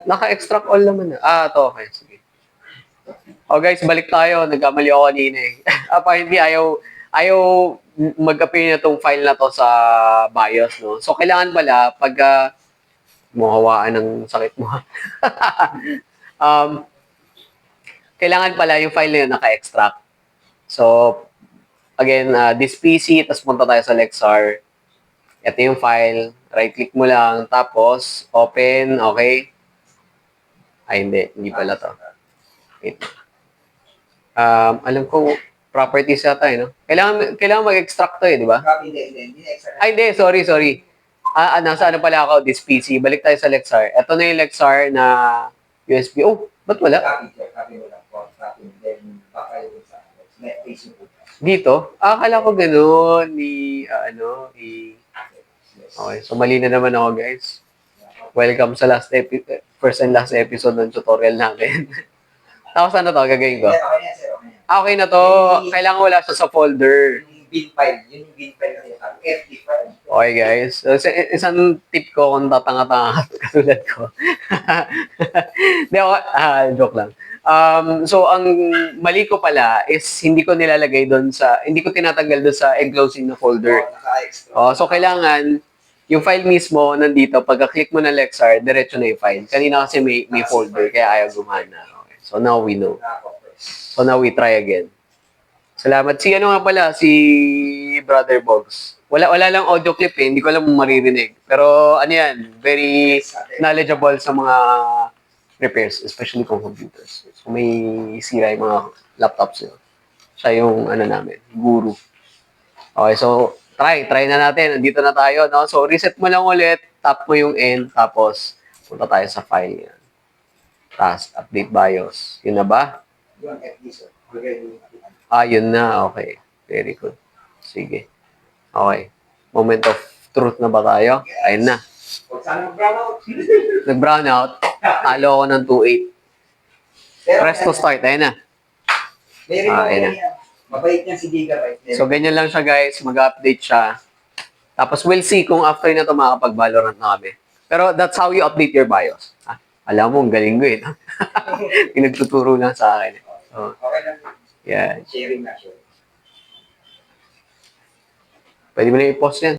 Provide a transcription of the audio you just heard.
Naka-extract all naman na. To okay. Sige. Guys, balik tayo. Nagkamali ako kanina eh. Apparently, ayaw mag-appear na tong file na to sa BIOS, no? So, kailangan pala, pag hawaan ng sakit mo. um, kailangan pala yung file na yun naka-extract. So, again, this PC, tapos punta tayo sa Lexar. Ito yung file. Right-click mo lang. Tapos, open. Okay. Ay, hindi. Hindi pala to. Wait. Alam ko, properties yata, no? Kailangan mag-extract to, di ba? Hindi. Ay, hindi. Sorry. Nasa ano pala ako, this PC. Balik tayo sa Lexar. Ito na yung Lexar na USB. Oh, ba't wala? Copy mo lang. Copy. Then, baka yung sa Facebook. Dito? Akala ko ganun. Okay, so mali na naman ako, guys. Welcome sa first and last episode ng tutorial natin. Tapos ano to, gagawin ko? Okay na to. Kailangan wala siya sa folder. Yung bin file. Yung bin file na yung FD file. Okay, guys. So, isang tip ko kung tatanga-tanga katulad ko. Hindi, joke lang. So, ang mali ko pala is hindi ko nilalagay doon hindi ko tinatanggal doon sa enclosing na folder. So, kailangan yung file mismo nandito, pagka-click mo ng Lexar, diretso na yung file. Kanina kasi may folder, kaya ayaw gumana. Okay. So, now we know. So, now we try again. Salamat. Si ano nga pala, si Brother Bogs. Wala lang audio clip eh, hindi ko alam kung maririnig. Pero ano yan, very knowledgeable sa mga repairs, especially kung computers. So, may sira yung mga laptops nyo. Siya yung ano namin, guru. Okay, so try na natin. Nandito na tayo, no? So reset mo lang ulit, tap mo yung end, tapos punta tayo sa file yan. Tapos update BIOS. Yun na ba? Yung FD, sir. Yun na. Okay. Very good. Sige. Okay. Moment of truth na ba tayo? Ayun na. Nag-brown out. Talo ako ng 2.8. Press to start. Ayun na. Ayun na. Mabait niya si Gigabyte. So, ganyan lang siya, guys. Mag-update siya. Tapos, we'll see kung after na ito makakapag-Valorant na kami. Pero, that's how you update your BIOS. Alam mo, ang galing ko eh. Pinagtuturo lang sa akin. So, okay lang. Yeah. Sharing na siya. Pwede mo na i-post yan.